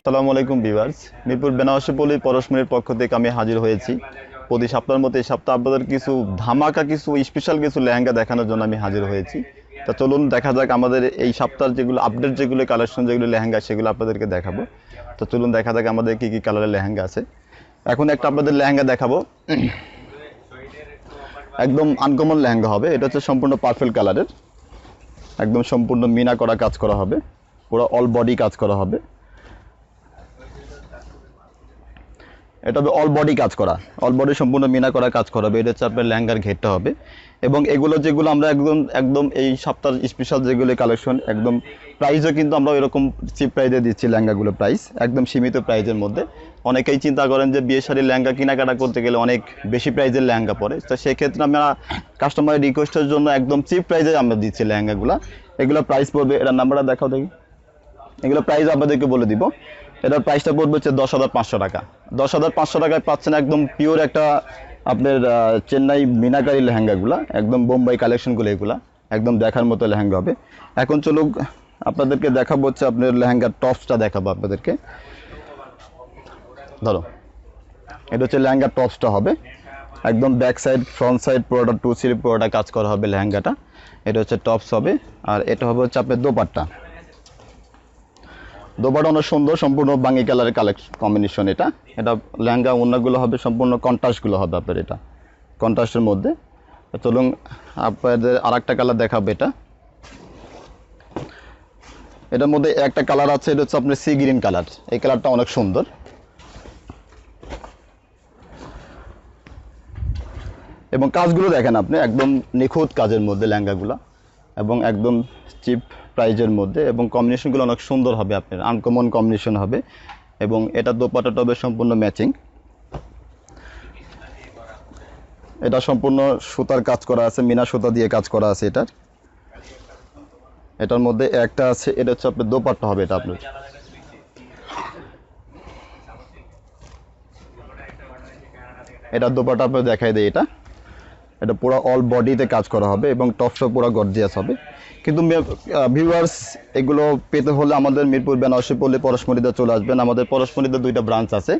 আসসালামু আলাইকুম ভিউয়ার্স, মিরপুর বেনারসিপল্লি পরশমনির পক্ষ থেকে আমি হাজির হয়েছি। প্রতি সপ্তাহের মতো এই সপ্তাহে আপনাদের কিছু ধামাকা কিছু স্পেশাল কিছু লেহেঙ্গা দেখানোর জন্য আমি হাজির হয়েছি। তা চলুন দেখা যাক আমাদের এই সপ্তাহের যেগুলো আপডেট যেগুলো কালেকশন যেগুলো লেহেঙ্গা সেগুলো আপনাদেরকে দেখাবো। তো চলুন দেখা যাক আমাদের কী কী কালারের লেহেঙ্গা আছে। এখন একটা আপনাদের লেহেঙ্গা দেখাবো, একদম আনকমন লেহেঙ্গা হবে। এটা হচ্ছে সম্পূর্ণ পার্পল কালারের, একদম সম্পূর্ণ মিনা করা কাজ করা হবে, পুরো অল বডি কাজ করা হবে। এটা হবে অল বডি কাজ করা, অল বডি সম্পূর্ণ মিনা করা কাজ করা হবে। এটা হচ্ছে আপনার লেহেঙ্গার ঘেরটা হবে। এবং এগুলো যেগুলো আমরা একদম এই সপ্তাহের স্পেশাল যেগুলো কালেকশন, একদম প্রাইসও কিন্তু আমরা এরকম চিপ প্রাইসে দিচ্ছি লেহেঙ্গাগুলো, প্রাইস একদম সীমিত প্রাইসের মধ্যে। অনেকেই চিন্তা করেন যে বিয়ে শাড়ির লেহেঙ্গা কেনাকাটা করতে গেলে অনেক বেশি প্রাইসের লেহেঙ্গা পড়ে, তো সেক্ষেত্রে আমরা কাস্টমারের রিকোয়েস্টের জন্য একদম চিপ প্রাইসে আমরা দিচ্ছি লেহেঙ্গাগুলো। এগুলো প্রাইস পড়বে, এটার নাম্বারটা দেখাও দেখি, এগুলো প্রাইস আপনাদেরকে বলে দিব। এটার প্রাইসটা পড়বে হচ্ছে 10,500 টাকা। 10,500 টাকায় পাচ্ছেন একদম পিওর একটা আপনার চেন্নাই মিনাকারি লেহেঙ্গাগুলা, একদম বোম্বাই কালেকশনগুলো, এগুলা একদম দেখার মতো লেহেঙ্গা হবে। এখন চলুক আপনাদেরকে দেখাবো হচ্ছে আপনার লেহেঙ্গার টপসটা দেখাবো আপনাদেরকে। ধরো এটা হচ্ছে লেহেঙ্গার টপসটা হবে, একদম ব্যাক সাইড ফ্রন্ট সাইড পুরোটা টু স্লিভ পুরোটা কাজ করা হবে লেহেঙ্গাটা। এটা হচ্ছে টপস হবে, আর এটা হবে হচ্ছে আপনার দোপাট্টা। দোপাট্টা অনেক সুন্দর, সম্পূর্ণ বাঙ্গি কালারের কম্বিনেশন। এটা লেহেঙ্গা ওড়নাগুলো হবে সম্পূর্ণ কন্ট্রাস্টগুলো হবে আপনার, এটা কন্ট্রাস্টের মধ্যে। চলুন আপনাদের আর একটা কালার দেখাবে। এটার মধ্যে একটা কালার আছে, এটা হচ্ছে আপনার সি গ্রিন কালার। এই কালারটা অনেক সুন্দর, এবং কাজগুলো দেখেন আপনি একদম নিখুঁত কাজের মধ্যে লেহেঙ্গাগুলো, এবং একদম চিপ প্রাইজের মধ্যে, এবং কম্বিনেশনগুলো অনেক সুন্দর হবে আপনার, আনকমন কম্বিনেশন হবে। এবং এটা দোপাট্টাটা হবে সম্পূর্ণ ম্যাচিং। এটা সম্পূর্ণ সুতার কাজ করা আছে, মিনা সুতা দিয়ে কাজ করা আছে। এটার মধ্যে একটা আছে, এটা হচ্ছে আপনার দোপাট্টা হবে। এটা আপনার এটা দোপাট্টা আপনার দেখাই দেয়। এটা পুরো অল বডিতে কাজ করা হবে, এবং টপসটা পুরো গর্জিয়াস হবে। কিন্তু ভিউয়ার্স, এগুলো পেতে হলে আমাদের মিরপুর বেনারসিপল্লি পরশমনিতে চলে আসবেন। আমাদের পরশমনিতে দুইটা ব্রাঞ্চ আছে,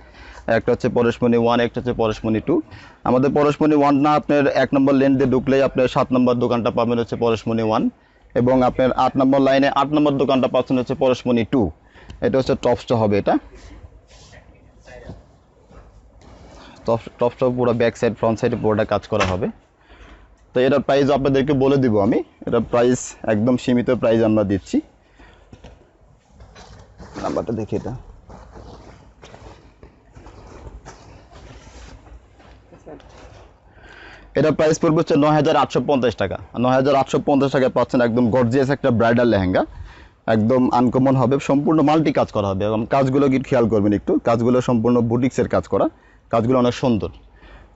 একটা হচ্ছে পরশমনি 1, একটা হচ্ছে পরশমনি 2। আমাদের পরশমনি 1 না, আপনার 1 নম্বর লেন দিয়ে ঢুকলেই আপনার 7 নম্বর দোকানটা পাবেন হচ্ছে পরশমনি 1, এবং আপনার 8 নম্বর লাইনে 8 নম্বর দোকানটা পাচ্ছেন হচ্ছে পরশমনি 2। এটা হচ্ছে টপসটা হবে। এটা টপসটা পুরো ব্যাক সাইড ফ্রন্ট সাইডে পুরোটা কাজ করা হবে। তো এটার প্রাইস আপনাদেরকে বলে দিব আমি। এটার প্রাইস একদম সীমিত প্রাইস আমরা দিচ্ছি। নাম্বারটা দেখি, এটার প্রাইস পড়বে হচ্ছে 9,850 টাকা। 9,850 টাকায় পাচ্ছেন একদম গর্জিয়াস একটা ব্রাইডাল লেহেঙ্গা, একদম আনকমন হবে, সম্পূর্ণ মাল্টি কাজ করা হবে। এবং কাজগুলো কি খেয়াল করবেন একটু, কাজগুলো সম্পূর্ণ বুটিক্সের কাজ করা, কাজগুলো অনেক সুন্দর।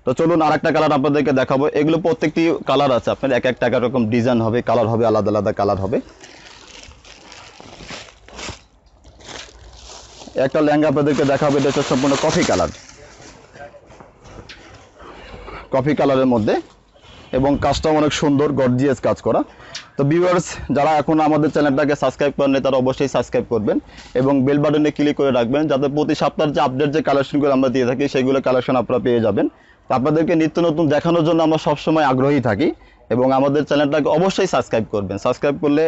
তো চলুন আর একটা কালার আপনাদেরকে দেখাবো। এগুলো প্রত্যেকটি কালার আছে আপনার, এক একটা রকম ডিজাইন হবে, কালার হবে, আলাদা আলাদা কালার হবে। একটা লেহেঙ্গা আপনাদেরকে দেখাবো, এটা হচ্ছে সম্পূর্ণ কফি কালার, কফি কালারের মধ্যে, এবং কাজটা অনেক সুন্দর গর্জিয়াস কাজ করা। তো ভিউয়ার্স, যারা এখন আমাদের চ্যানেলটাকে সাবস্ক্রাইব করেন তারা অবশ্যই সাবস্ক্রাইব করবেন, এবং বেল বাটনে ক্লিক করে রাখবেন, যাতে প্রতি সপ্তাহের যে আপডেট যে কালেকশনগুলো আমরা দিয়ে থাকি সেগুলো কালেকশন আপনারা পেয়ে যাবেন। তো আপনাদেরকে নিত্য নতুন দেখানোর জন্য আমরা সবসময় আগ্রহী থাকি, এবং আমাদের চ্যানেলটাকে অবশ্যই সাবস্ক্রাইব করবেন। সাবস্ক্রাইব করলে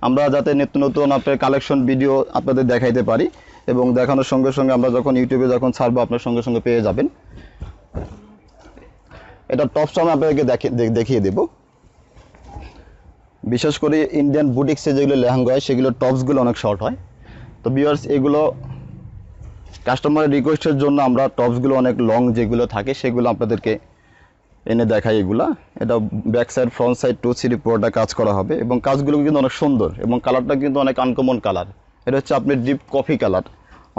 আমরা যাতে নিত্য নতুন আপনার কালেকশন ভিডিও আপনাদের দেখাইতে পারি, এবং দেখানোর সঙ্গে সঙ্গে আমরা যখন ইউটিউবে যখন ছাড়বো আপনার সঙ্গে সঙ্গে পেয়ে যাবেন। এটা টপসটা আমি আপনাদেরকে দেখিয়ে দেব। বিশেষ করে ইন্ডিয়ান বুটিক্সে যেগুলো লেহেঙ্গা হয় সেগুলো টপসগুলো অনেক শর্ট হয়। তো ভিউয়ার্স, এগুলো কাস্টমারের রিকোয়েস্টের জন্য আমরা টপসগুলো অনেক লং যেগুলো থাকে সেগুলো আপনাদেরকে এনে দেখাই। এটা ব্যাক সাইড ফ্রন্ট সাইড 2 3 পুরোটা কাজ করা হবে, এবং কাজগুলো কিন্তু অনেক সুন্দর, এবং কালারটা কিন্তু অনেক আনকমন কালার। এটা হচ্ছে আপনার ডিপ কফি কালার,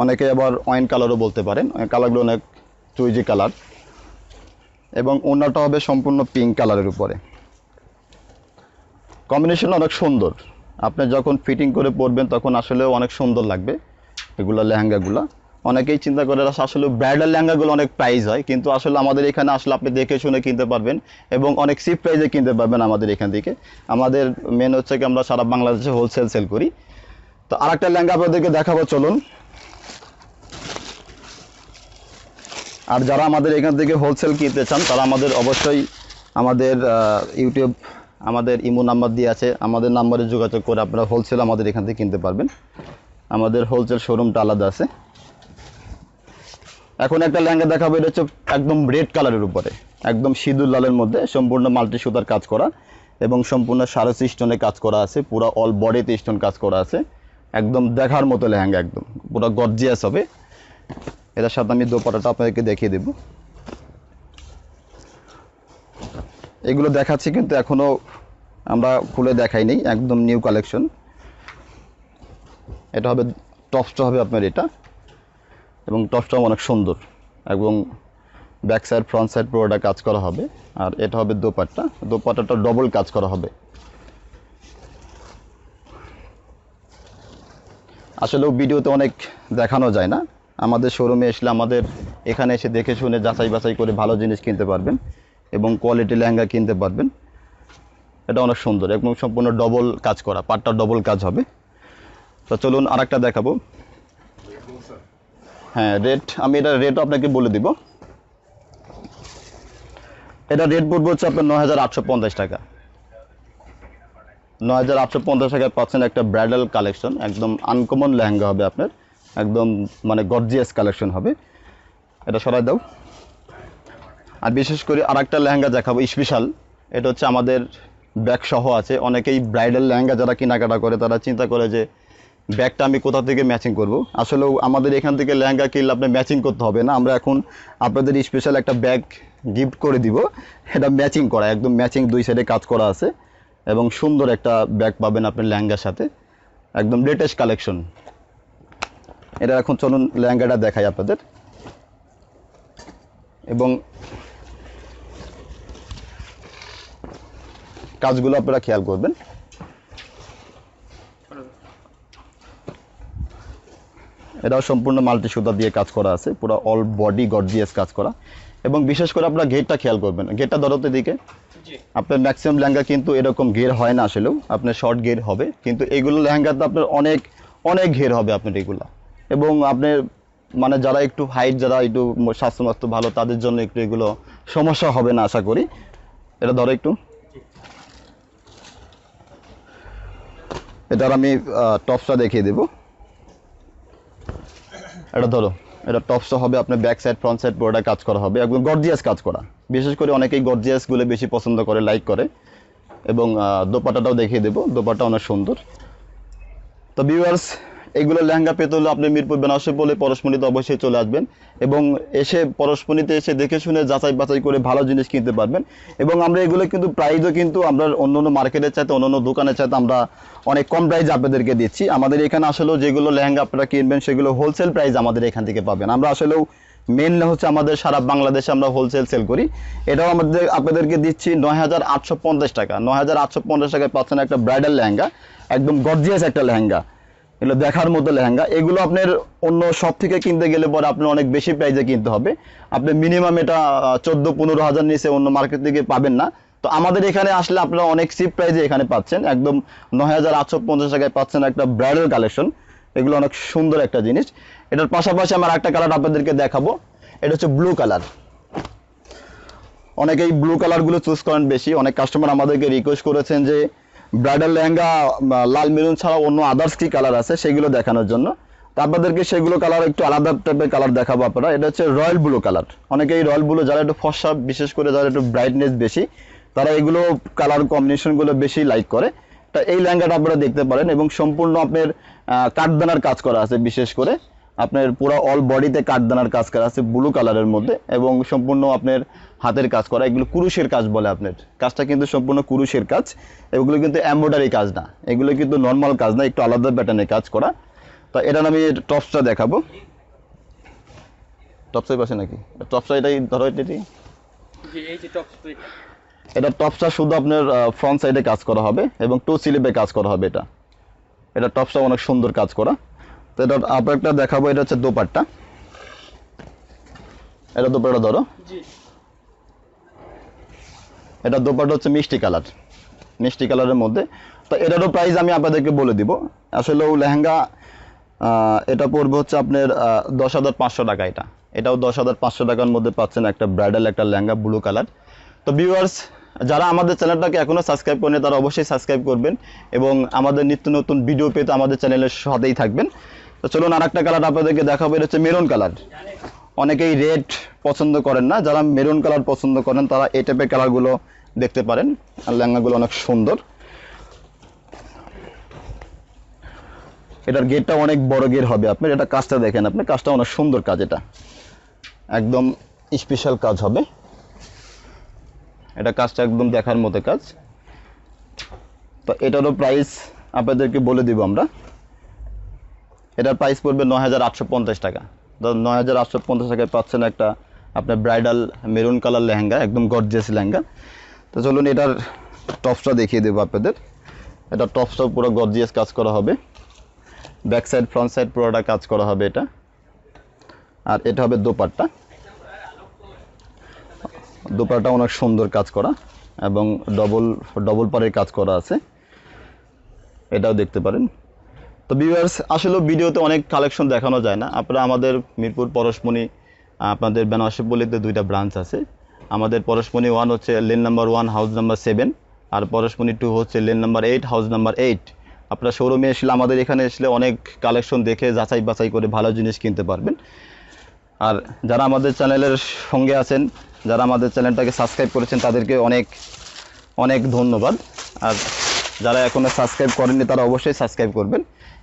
অনেকে আবার ওয়াইন কালারও বলতে পারেন। কালারগুলো অনেক চুইজি কালার, এবং ওড়নাটা হবে সম্পূর্ণ পিঙ্ক কালারের উপরে। কম্বিনেশন অনেক সুন্দর, আপনি যখন ফিটিং করে পরবেন তখন আসলে অনেক সুন্দর লাগবে এগুলো লেহেঙ্গাগুলো। অনেকেই চিন্তা করে আসলে ব্রাইডাল লেহেঙ্গাগুলো অনেক প্রাইস হয়, কিন্তু আসলে আমাদের এখানে আসলে আপনি দেখে শুনে কিনতে পারবেন, এবং অনেক চিপ প্রাইসে কিনতে পারবেন আমাদের এখান থেকে। আমাদের মেন হচ্ছে কি আমরা সারা বাংলাদেশে হোলসেল সেল করি। তো আরেকটা লেহেঙ্গা আপনাদেরকে দেখাবো, চলুন। আর যারা আমাদের এখান থেকে হোলসেল কিনতে চান তারা আমাদের অবশ্যই আমাদের ইউটিউব আমাদের ইমো নাম্বার দিয়ে আছে, আমাদের নাম্বারে যোগাযোগ করে আপনারা হোলসেল আমাদের এখান থেকে কিনতে পারবেন। আমাদের হোলসেল শোরুমটা আলাদা আছে। এখন একটা লেহেঙ্গা দেখাবো, এটা হচ্ছে একদম রেড কালারের উপরে, একদম সিঁদুর লালের মধ্যে সম্পূর্ণ মাল্টি সুতার কাজ করা এবং সম্পূর্ণ সাড়ে স্টোনে কাজ করা আছে, পুরো অল বডিতে স্টোন কাজ করা আছে, একদম দেখার মতো লেহেঙ্গা, একদম পুরো গর্জিয়াস হবে। এটার সাথে আমি দোপাট্টাটা আপনাদেরকে দেখিয়ে দেব। এগুলো দেখাচ্ছি কিন্তু এখনো আমরা খুলে দেখাইনি, একদম নিউ কালেকশন। এটা হবে টপসটা হবে আপনার এটা, এবং টপসটাও অনেক সুন্দর এবং ব্যাক সাইড ফ্রন্ট সাইড পুরোটা কাজ করা হবে। আর এটা হবে দোপাট্টা, দোপাট্টাটা ডবল কাজ করা হবে। আসলেও ভিডিওতে অনেক দেখানো যায় না, আমাদের শোরুমে আসলে আমাদের এখানে এসে দেখে শুনে যাচাই বাছাই করে ভালো জিনিস কিনতে পারবেন এবং কোয়ালিটি লেহেঙ্গা কিনতে পারবেন। এটা অনেক সুন্দর এবং সম্পূর্ণ ডবল কাজ করা, পাটটা ডবল কাজ হবে। তো চলুন আরেকটা দেখাবো। হ্যাঁ, রেট আমি এটা রেটও আপনাকে বলে দিব। এটা রেট পড়বে হচ্ছে আপনার ৯,৮৫০ টাকা। ৯,৮৫০ টাকায় পাচ্ছেন একটা ব্রাইডাল কালেকশন, একদম আনকমন লেহেঙ্গা হবে আপনার, একদম মানে গর্জিয়াস কালেকশন হবে। এটা সরাই দাও। আর বিশেষ করে আরেকটা লেহেঙ্গা দেখাবো স্পেশাল, এটা হচ্ছে আমাদের ব্যাগ সহ আছে। অনেকেই ব্রাইডাল লেহেঙ্গা যারা কেনাকাটা করে তারা চিন্তা করে যে ব্যাগটা আমি কোথা থেকে ম্যাচিং করব। আসলেও আমাদের এখান থেকে লেহেঙ্গা কিনলে আপনার ম্যাচিং করতে হবে না, আমরা এখন আপনাদের স্পেশাল একটা ব্যাগ গিফট করে দিব। এটা ম্যাচিং করা, একদম ম্যাচিং, দুই সাইডে কাজ করা আছে এবং সুন্দর একটা ব্যাগ পাবেন আপনার লেহেঙ্গার সাথে, একদম লেটেস্ট কালেকশন। এটা এখন চলুন লেহেঙ্গাটা দেখাই আপনাদের, এবং কাজগুলো আপনারা খেয়াল করবেন। এটাও সম্পূর্ণ মাল্টি সুতা দিয়ে কাজ করা আছে, পুরো অল বডি গর্জিয়াস কাজ করা। এবং বিশেষ করে আপনারা ঘেরটা খেয়াল করবেন, ঘেরটা ধরতে দিকে আপনার ম্যাক্সিমাম লেহেঙ্গা কিন্তু এরকম ঘের হয় না, আসলেও আপনার শর্ট ঘের হবে, কিন্তু এইগুলো লেহেঙ্গাতে আপনার অনেক অনেক ঘের হবে আপনার এগুলা। এবং আপনার মানে যারা একটু হাইট, যারা একটু স্বাস্থ্য ভালো, তাদের জন্য একটু এগুলো সমস্যা হবে না আশা করি। এটা ধরো একটু, এটার আমি টপসটা দেখিয়ে দেবো। এটা ধরো, এটা টপসটা হবে আপনার ব্যাক সাইড ফ্রন্ট সাইড পুরোটা কাজ করা হবে, একদম গর্জিয়াস কাজ করা। বিশেষ করে অনেকেই গর্জিয়াসগুলো বেশি পছন্দ করে, লাইক করে। এবং দোপাট্টাটাও দেখিয়ে দেবো, দোপাট্টা অনেক সুন্দর। তো ভিউয়ার্স, এইগুলো লেহেঙ্গা পেতে হলে আপনি মিরপুর বেনারসিপল্লি পরশমনিতে অবশ্যই চলে আসবেন এবং এসে পরশমনিতে এসে দেখে শুনে যাচাই বাছাই করে ভালো জিনিস কিনতে পারবেন। এবং আমরা এগুলো কিন্তু প্রাইসও কিন্তু আমরা অন্য অন্য মার্কেটের চাইতে, অন্য অন্য দোকানের চাইতে আমরা অনেক কম প্রাইস আপনাদেরকে দিচ্ছি। আমাদের এখানে আসলেও যেগুলো লেহেঙ্গা আপনারা কিনবেন সেগুলো হোলসেল প্রাইস আমাদের এখান থেকে পাবেন। আমরা আসলেও মেনলি হচ্ছে আমাদের সারা বাংলাদেশে আমরা হোলসেল সেল করি। এটাও আমাদের আপনাদেরকে দিচ্ছি ৯,৮৫০ টাকা। ৯,৮৫০ টাকায় পাচ্ছেন একটা ব্রাইডাল লেহেঙ্গা, একদম গর্জিয়াস একটা লেহেঙ্গা, এগুলো দেখার মতো লেহেঙ্গা। এগুলো আপনার অন্য সব থেকে কিনতে গেলে পরে আপনার অনেক বেশি প্রাইসে কিনতে হবে, আপনি মিনিমাম এটা ১৪-১৫ হাজার নিচে অন্য মার্কেট থেকে পাবেন না। তো আমাদের এখানে আসলে আপনারা অনেক চিপ প্রাইসে এখানে পাচ্ছেন, একদম ৯,৮৫০ টাকায় পাচ্ছেন একটা ব্রাইডাল কালেকশন। এগুলো অনেক সুন্দর একটা জিনিস। এটার পাশাপাশি আমার একটা কালার আপনাদেরকে দেখাবো, এটা হচ্ছে ব্লু কালার। অনেকেই ব্লু কালারগুলো চুজ করেন বেশি, অনেক কাস্টমার আমাদেরকে রিকোয়েস্ট করেছেন যে ব্রাইডাল লেহেঙ্গা লাল মেরুন ছাড়া অন্য আদার্স কি কালার আছে সেগুলো দেখানোর জন্য। তো আপনাদেরকে সেগুলো কালার একটু আলাদা টাইপের কালার দেখাবো আপনারা। এটা হচ্ছে রয়্যাল ব্লু কালার। অনেকেই রয়্যাল ব্লু, যারা একটু ফর্সা, বিশেষ করে যারা একটু ব্রাইটনেস বেশি, তারা এগুলো কালার কম্বিনেশনগুলো বেশি লাইক করে। তা এই লেহেঙ্গাটা আপনারা দেখতে পারেন এবং সম্পূর্ণ আপনার কাঠদানার কাজ করা আছে, বিশেষ করে আপনার পুরো অল বডিতে কাঠদানার কাজ করা আছে ব্লু কালারের মধ্যে, এবং সম্পূর্ণ আপনার হাতের কাজ করা। এগুলো কুরুশের কাজ বলে, আপনার কাজটা কিন্তু সম্পূর্ণ কুরুশের কাজ। এগুলো কিন্তু এমব্রয়ডারি কাজ না, এগুলো কিন্তু নর্মাল কাজ না, একটু আলাদা প্যাটার্নের কাজ করা। তো এটা আমি টপসটা দেখাবো। টপসের পাশে নাকি টপসটা, এটাই ধরো, এটি এটা টপসটা শুধু আপনার ফ্রন্ট সাইডে কাজ করা হবে এবং টু স্লিভে কাজ করা হবে। এটা টপসটা অনেক সুন্দর কাজ করা। তো এটা আপনার একটা দেখাবো, এটা হচ্ছে দোপাট্টা। এটা দোপাট্টা ধরো, এটা দোপাট্টা হচ্ছে মিষ্টি কালার, মিষ্টি কালারের মধ্যে। তো এটারও প্রাইস আমি আপনাদেরকে বলে দিব। আসলে লেহেঙ্গা এটা পড়বে হচ্ছে আপনার ১০,৫০০ টাকা। এটা এটাও 10,500 টাকার মধ্যে পাচ্ছেন একটা ব্রাইডাল একটা লেহেঙ্গা ব্লু কালার। তো ভিউয়ার্স, যারা আমাদের চ্যানেলটাকে এখনও সাবস্ক্রাইব করেনি তারা অবশ্যই সাবস্ক্রাইব করবেন এবং আমাদের নিত্য নতুন ভিডিও পেতে আমাদের চ্যানেলের সাথেই থাকবেন। তো চলুন আরেকটা কালার আপনাদেরকে দেখাবো, এটা হচ্ছে মেরুন কালার। অনেকেই রেড পছন্দ করেন না, যারা মেরুন কালার পছন্দ করেন তারা এই টাইপের কালারগুলো দেখতে পারেন। আর লেহেঙ্গাগুলো অনেক সুন্দর, এটার গেটটা অনেক বড় গেট হবে আপনার। এটা কাজটা দেখেন, আপনি কাজটা অনেক সুন্দর কাজ, এটা একদম স্পেশাল কাজ হবে, এটা কাজটা একদম দেখার মতো কাজ। তো এটারও প্রাইস আপনাদেরকে বলে দিব আমরা, এটার প্রাইস পড়বে 9,850 টাকা। 9,850 টাকায় পাচ্ছেন একটা আপনার ব্রাইডাল মেরুন কালার লেহেঙ্গা, একদম গর্জিয়াস লেহেঙ্গা। তো চলুন এটার টপসটা দেখিয়ে দেবো আপনাদের। এটা টপসটাও পুরো গর্জিয়াস কাজ করা হবে, ব্যাক সাইড ফ্রন্ট সাইড পুরোটা কাজ করা হবে এটা। আর এটা হবে দোপাট্টা, দোপাট্টা অনেক সুন্দর কাজ করা এবং ডবল পাড়ের কাজ করা আছে, এটাও দেখতে পারেন। তো ভিউয়ার্স, আসলে ভিডিওতে অনেক কালেকশন দেখানো যায় না। আপনারা আমাদের মিরপুর পরশমণি, আপনাদের বেনারসিপল্লিতে 2টা ব্রাঞ্চ আছে। আমাদের পরশমণি 1 হচ্ছে লেন নাম্বার 1 হাউস নাম্বার 7, আর পরশমণি 2 হচ্ছে লেন নাম্বার 8 হাউস নাম্বার 8। আপনারা শোরুমে এসলে, আমাদের এখানে আসলে অনেক কালেকশন দেখে যাচাই বাছাই করে ভালো জিনিস কিনতে পারবেন। আর যারা আমাদের চ্যানেলের সঙ্গে আছেন, যারা আমাদের চ্যানেলটাকে সাবস্ক্রাইব করেছেন তাদেরকে অনেক অনেক ধন্যবাদ। আর যারা এখনও সাবস্ক্রাইব করেননি তারা অবশ্যই সাবস্ক্রাইব করবেন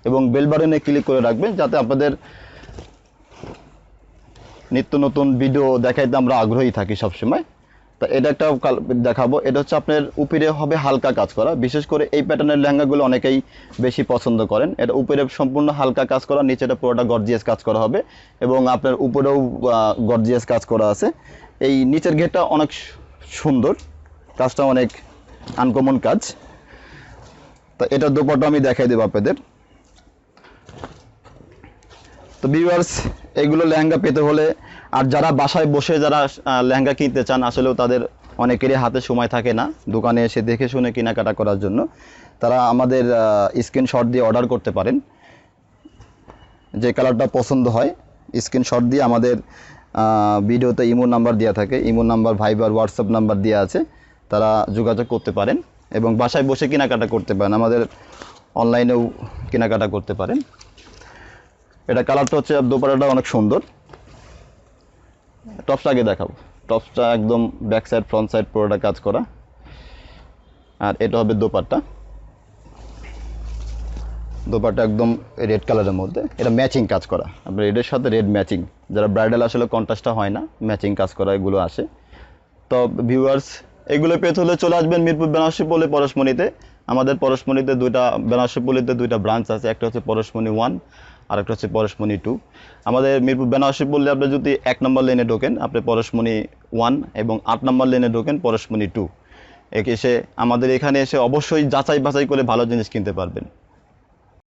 এবং বেল বাটনে ক্লিক করে রাখবেন, যাতে আপনাদের নিত্য নতুন ভিডিও দেখাইতে আমরা আগ্রহী থাকি সবসময়। তো এটা একটা দেখাবো, এটা হচ্ছে আপনার উপরে হবে হালকা কাজ করা। বিশেষ করে এই প্যাটার্নের লেহেঙ্গাগুলো অনেকেই বেশি পছন্দ করেন। এটা উপরে সম্পূর্ণ হালকা কাজ করা, নিচেটা পুরোটা গর্জিয়াস কাজ করা হবে এবং আপনার উপরেও গর্জিয়াস কাজ করা আছে। এই নিচের ঘেরটা অনেক সুন্দর, কাজটা অনেক আনকমন কাজ। তো এটা দোপাট্টা আমি দেখাই দেবো আপনাদের। তো ভিউয়ার্স, এগুলো লেহেঙ্গা পেতে হলে, আর যারা বাসায় বসে যারা লেহেঙ্গা কিনতে চান, আসলেও তাদের অনেকেরই হাতে সময় থাকে না দোকানে এসে দেখে শুনে কেনাকাটা করার জন্য, তারা আমাদের স্ক্রিনশট দিয়ে অর্ডার করতে পারেন। যে কালারটা পছন্দ হয় স্ক্রিনশট দিয়ে আমাদের ভিডিওতে ইমো নাম্বার দেওয়া থাকে, ইমো নাম্বার, ভাইবার, হোয়াটসঅ্যাপ নাম্বার দেওয়া আছে, তারা যোগাযোগ করতে পারেন এবং বাসায় বসে কেনাকাটা করতে পারেন, আমাদের অনলাইনেও কেনাকাটা করতে পারেন। এটা কালারটা হচ্ছে, দোপাট্টাটা অনেক সুন্দর। টপসটা আগে দেখাবো, টপসটা একদম ব্যাক সাইড ফ্রন্ট সাইড পুরোটা কাজ করা। আর এটা হবে দোপাট্টা, দোপাট্টা একদম রেড কালারের মধ্যে, এটা ম্যাচিং কাজ করা, আপনার রেডের সাথে রেড ম্যাচিং। যারা ব্রাইডাল আসলে কন্ট্রাস্টটা হয় না, ম্যাচিং কাজ করা এগুলো আসে। তো ভিউয়ার্স, এগুলো পেতে হলে চলে আসবেন মিরপুর বেনারসিপল্লি পরশমণিতে। আমাদের পরশমণিতে বেনারসিপল্লিতে 2টা ব্রাঞ্চ আছে, একটা হচ্ছে পরশমণি 1 আর একটা হচ্ছে পরশমণি 2। আমাদের মিরপুর বেনারসিপল্লি আপনি যদি 1 নম্বর লেনে ঢোকেন আপনি পরশমণি 1 এবং 8 নম্বর লেনে ঢোকেন পরশমণি 2। এসে আমাদের এখানে এসে অবশ্যই যাচাই বাছাই করে ভালো জিনিস কিনতে পারবেন।